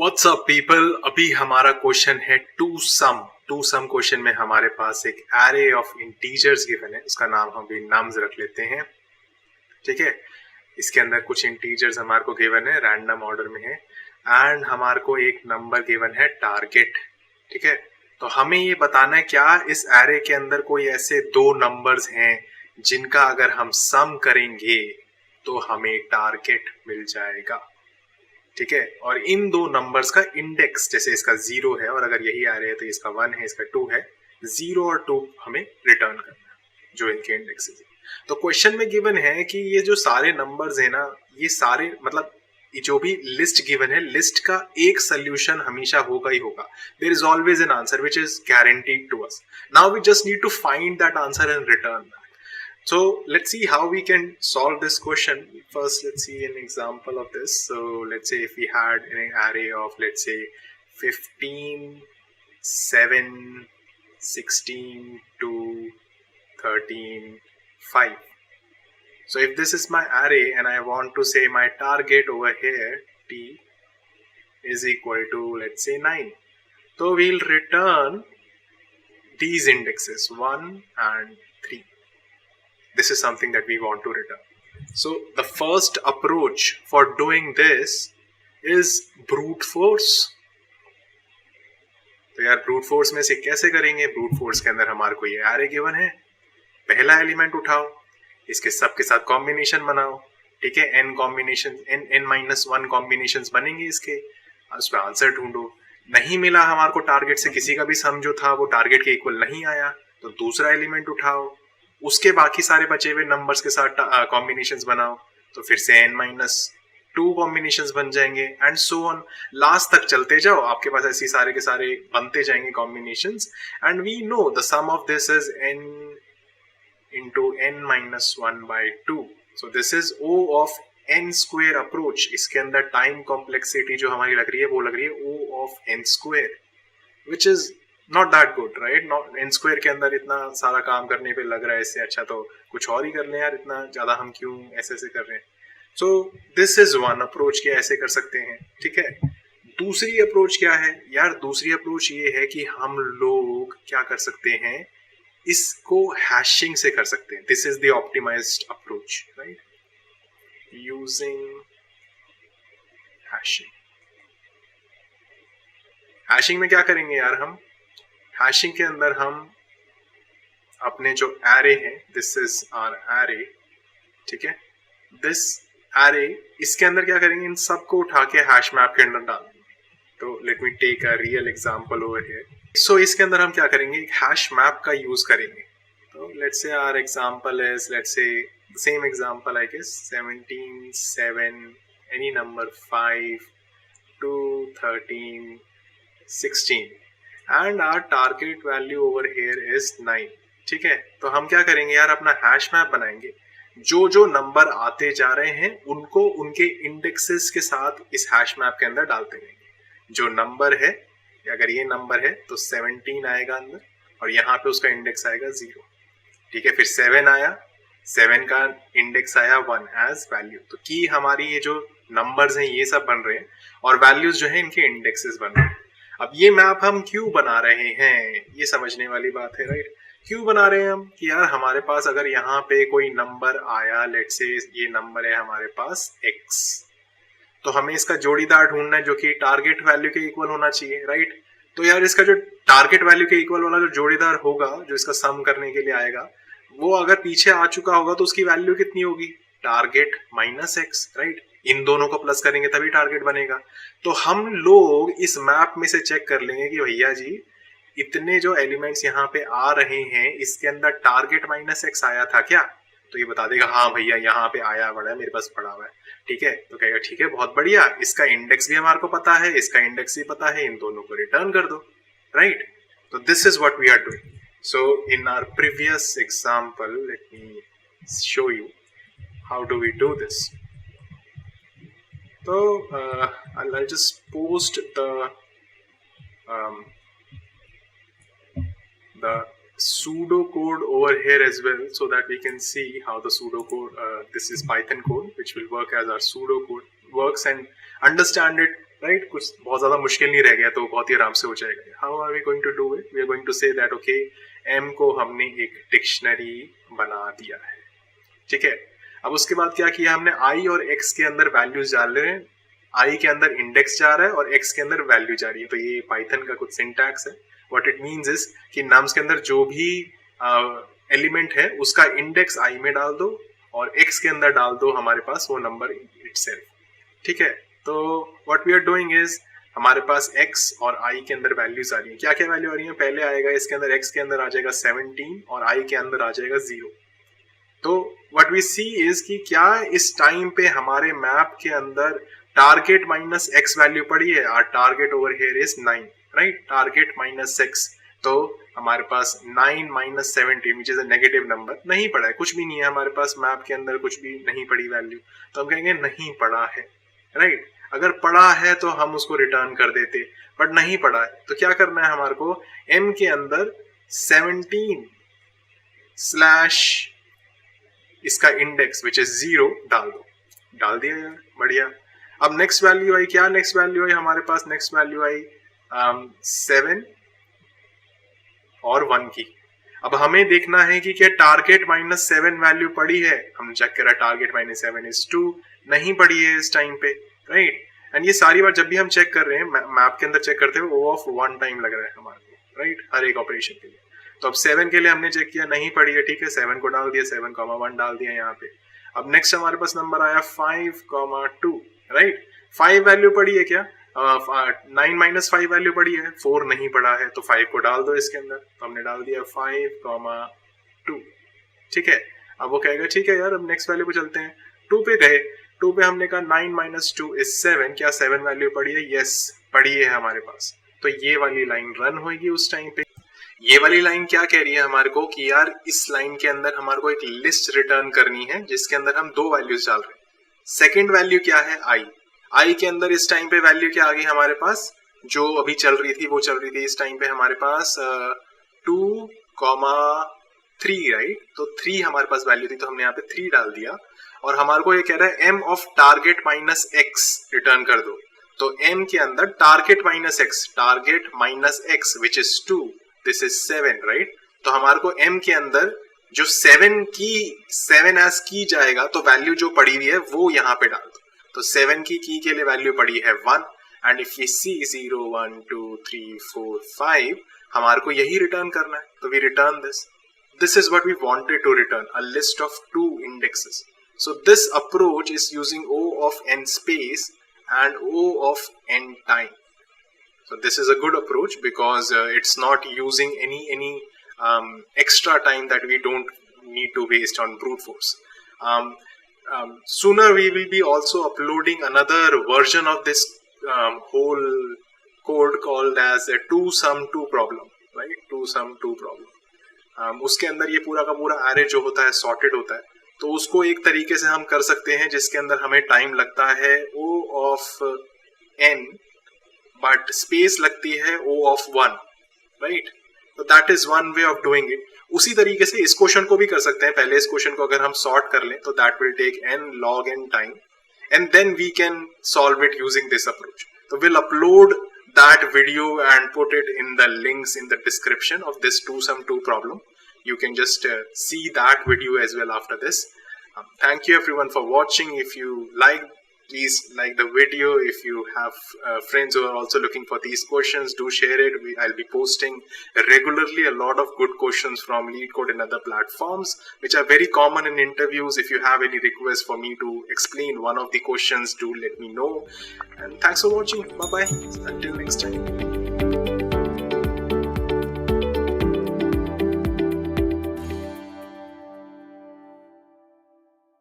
What's up people. अभी हमारा question है टू सम क्वेश्चन में हमारे पास एक एरे ऑफ इंटीजर्स गिवन है, उसका नाम हम भी नम्स रख लेते हैं। ठीक है, इसके अंदर कुछ इंटीजर्स हमारे को गिवन है, रैंडम ऑर्डर में है, एंड हमारे को एक नंबर गिवन है टारगेट। ठीक है, तो हमें ये बताना है क्या इस एरे के अंदर कोई ऐसे दो नंबर्स हैं जिनका अगर हम सम करेंगे तो हमें टारगेट मिल जाएगा। ठीक है, और इन दो नंबर्स का इंडेक्स, जैसे इसका 0 है और अगर यही आ रहे हैं तो इसका 1 है, इसका 2 है, 0 और 2 हमें रिटर्न करना है जो इनके इंडेक्सेस है। तो क्वेश्चन में गिवन है कि ये जो सारे नंबर्स है ना, ये सारे मतलब जो भी लिस्ट गिवन है, लिस्ट का एक सोल्यूशन हमेशा होगा ही होगा। There is always an answer which is guaranteed to us. Now we just need to find that answer and return. So let's see how we can solve this question. First, let's see an example of this. So let's say if we had an array of, let's say, 15, 7, 16, 2, 13, 5. So if this is my array and I want to say my target over here, t is equal to, let's say, 9. So we'll return these indexes 1 and 3. This is something that we want to return. So the first approach for doing this is brute force. तो यार brute force में से कैसे करेंगे? brute force के अंदर हमारे को ये array given है, पहला एलिमेंट उठाओ, इसके सब के साथ कॉम्बिनेशन बनाओ। ठीक है, n कॉम्बिनेशन, n-1 कॉम्बिनेशंस बनेंगे इसके, उस पर आंसर ढूंढो। नहीं मिला हमारे को टारगेट से, किसी का भी सम जो था वो टारगेट के इक्वल नहीं आया, तो दूसरा एलिमेंट उठाओ, उसके बाकी सारे बचे हुए नंबर्स के साथ कॉम्बिनेशंस बनाओ, तो फिर से n-2 कॉम्बिनेशंस बन जाएंगे एंड सो ऑन। लास्ट तक चलते जाओ, आपके पास ऐसे सारे के सारे बनते जाएंगे combinations, and we know the sum of this is n into n-1/2। So this is O of n square approach. इसके अंदर टाइम कॉम्प्लेक्सिटी जो हमारी लग रही है वो लग रही है O of n square, which is not that good, right? Not n square के अंदर इतना सारा काम करने पे लग रहा है, इससे अच्छा तो कुछ और ही कर लें यार, इतना ज्यादा हम क्यों ऐसे कर रहे हैं। सो दिस इज वन अप्रोच कि ऐसे कर सकते हैं। ठीक है, दूसरी अप्रोच क्या है यार? दूसरी अप्रोच ये है कि हम लोग क्या कर सकते हैं, इसको हैशिंग से कर सकते हैं। This is the optimised approach, right? Using hashing. Hashing में क्या करेंगे यार? हम हैशिंग के अंदर हम अपने जो एरे है, दिस इज आवर एरे, ठीक है, दिस एरे, इसके अंदर क्या करेंगे, इन सबको उठा के हैश मैप के अंदर डाल देंगे। तो let me take a real example over here. So इसके अंदर हम क्या करेंगे, एक हैश मैप का यूज करेंगे। तो let's say our example is, let's say same example I guess, 17, 7, any number, 5, 2, 13, 16 and our target value over here is 9। ठीक है, तो हम क्या करेंगे यार, अपना हैश मैप बनाएंगे, जो जो नंबर आते जा रहे हैं उनको उनके इंडेक्सेस के साथ इस हैश मैप के अंदर डालते रहेंगे। जो नंबर है, अगर ये नंबर है तो 17 आएगा अंदर और यहाँ पे उसका इंडेक्स आएगा 0। ठीक है, फिर 7 आया, 7 का इंडेक्स आया 1 एज वैल्यू। तो की हमारी ये जो नंबर्स हैं ये सब बन रहे हैं और वैल्यूज जो है इनके इंडेक्सेस बन रहे हैं। अब ये मैप हम क्यों बना रहे हैं, ये समझने वाली बात है, राइट? क्यों बना रहे हैं हम कि यार हमारे पास अगर यहाँ पे कोई नंबर आया, लेट्स से ये नंबर है हमारे पास x, तो हमें इसका जोड़ीदार ढूंढना है जो कि टारगेट वैल्यू के इक्वल होना चाहिए, राइट? तो यार इसका जो टारगेट वैल्यू के इक्वल वाला जो जोड़ीदार होगा, जो इसका सम करने के लिए आएगा, वो अगर पीछे आ चुका होगा तो उसकी वैल्यू कितनी होगी, टारगेट माइनस x, राइट? इन दोनों को प्लस करेंगे तभी टारगेट बनेगा। तो हम लोग इस मैप में से चेक कर लेंगे कि भैया जी इतने जो एलिमेंट्स यहाँ पे आ रहे हैं इसके अंदर टारगेट माइनस x आया था क्या? तो ये बता देगा हाँ भैया यहाँ पे आया पड़ा है, मेरे पास पड़ा हुआ है। ठीक है, तो कहेगा ठीक है, बहुत बढ़िया, इसका इंडेक्स भी हमारे को पता है, इसका इंडेक्स भी पता है, इन दोनों को रिटर्न कर दो, राइट? तो this is what we are doing. So in our previous example, let me show you how do we do this. So I'll just post the pseudo code over here as well, so that we can see how the pseudo code, this is Python code which will work as our pseudo code works, and understand it right, कुछ बहुत ज्यादा मुश्किल नहीं रह गया तो बहुत ही आराम से हो जाएगा. How are we going to do it? We are going to say that okay, m को हमने एक डिक्शनरी बना दिया है. ठीक है, अब उसके बाद क्या किया हमने, i और x के अंदर वैल्यूज डाल रहे हैं. i के अंदर इंडेक्स जा रहा है और x के अंदर वैल्यू जा रही है. तो ये पाइथन का कुछ सिंटैक्स है. व्हाट इट मींस इज कि नम्स के अंदर जो भी एलिमेंट है उसका इंडेक्स i में डाल दो और x के अंदर डाल दो हमारे पास वो नंबर इटसेल्फ. ठीक है, तो what we are doing is हमारे पास x और i के अंदर वैल्यूज आ रही है. क्या क्या वैल्यू आ रही है? पहले आएगा इसके अंदर, x के अंदर आ जाएगा 17 और i के अंदर आ जाएगा 0. तो व्हाट वी सी इज कि क्या इस टाइम पे हमारे मैप के अंदर टारगेट माइनस x वैल्यू पड़ी है. Our target over here is 9, right, target minus 6. तो हमारे पास 9 minus 17 which is a negative number नहीं पड़ा है, कुछ भी नहीं है हमारे पास मैप के अंदर, कुछ भी नहीं पड़ी वैल्यू. तो हम कहेंगे नहीं पड़ा है, राइट. अगर पड़ा है तो हम उसको रिटर्न कर देते, बट नहीं पड़ा है तो क्या करना है हमारे को, m के अंदर 17 स्लैश इसका इंडेक्स विच इज 0 डाल दो. डाल दिया यार, बढ़िया. अब नेक्स्ट वैल्यू आई, क्या नेक्स्ट वैल्यू आई हमारे पास? नेक्स्ट वैल्यू आई 7 और 1 की. अब हमें देखना है कि क्या टारगेट माइनस 7 वैल्यू पड़ी है. हमने चेक करा टारगेट माइनस 7 इज 2, नहीं पड़ी है इस टाइम पे, राइट. एंड ये सारी बार जब भी हम चेक कर रहे हैं मैप के अंदर चेक करते हुए O ऑफ 1 टाइम लग रहा है हमारे को, राइट, हर एक ऑपरेशन के लिए. तो अब 7 के लिए हमने चेक किया नहीं पड़ी है, ठीक है, 7 को डाल दिया, 7,1 डाल दिया यहाँ पे. अब नेक्स्ट हमारे पास नंबर आया 5,2, राइट. 5 वैल्यू पड़ी है क्या? 9 माइनस 5 वैल्यू पड़ी है, 4 नहीं पड़ा है, तो 5 को डाल दो इसके अंदर. तो हमने डाल दिया 5,2. ठीक है, अब वो कहेगा ठीक है यार अब नेक्स्ट वैल्यू पे चलते हैं. 2 पे गए, 2 पे हमने कहा 9 माइनस 2 इज 7. क्या 7 वैल्यू पड़ी है? यस, पड़ी है हमारे पास. तो ये वाली लाइन रन होगी उस टाइम पे. ये वाली लाइन क्या कह रही है हमारे को कि यार इस लाइन के अंदर हमारे को एक लिस्ट रिटर्न करनी है जिसके अंदर हम 2 वैल्यूज डाल रहे हैं. सेकेंड वैल्यू क्या है? i के अंदर इस टाइम पे वैल्यू क्या आ गई हमारे पास, जो अभी चल रही थी वो चल रही थी इस टाइम पे हमारे पास 2,3, राइट. तो 3 हमारे पास वैल्यू थी तो हमने यहाँ पे 3 डाल दिया. और हमारे को ये कह रहा है m of target minus x return कर दो. तो m के अंदर target minus x which is 2, this is 7, right. तो हमारे को m के अंदर जो 7 एज की जाएगा तो वैल्यू जो पड़ी हुई है वो यहाँ पे डाल दो. तो 7 की के लिए वैल्यू पड़ी है 1. एंड इफ वी सी 0, 1, 2, 3, 4, 5 हमारे को यही रिटर्न करना है. तो we return this. This is what we wanted to return, a list of 2 indexes. So this approach is using O of n space and O of n time. So this is a good approach because it's not using any extra time that we don't need to waste on brute force. Sooner we will be also uploading another version of this whole code called as a 2sum2 problem, right? 2sum2 problem. उसके अंदर ये पूरा का पूरा array जो होता है sorted होता है. तो उसको एक तरीके से हम कर सकते हैं जिसके अंदर हमें टाइम लगता है O of n but space लगती है O ऑफ 1, राइट. तो that is one way of doing it. उसी तरीके से इस क्वेश्चन को भी कर सकते हैं. पहले इस क्वेश्चन को अगर हम सॉर्ट कर लें तो that will take n log n time and then we can solve it using this approach. तो will upload that video and put it in the links in the description of this 2sum2 problem. You can just see that video as well after this. Thank you everyone for watching. If you like, please like the video. If you have friends who are also looking for these questions, do share it. I'll be posting regularly a lot of good questions from LeetCode and other platforms which are very common in interviews. If you have any requests for me to explain one of the questions, do let me know. And thanks for watching. Bye bye. Until next time.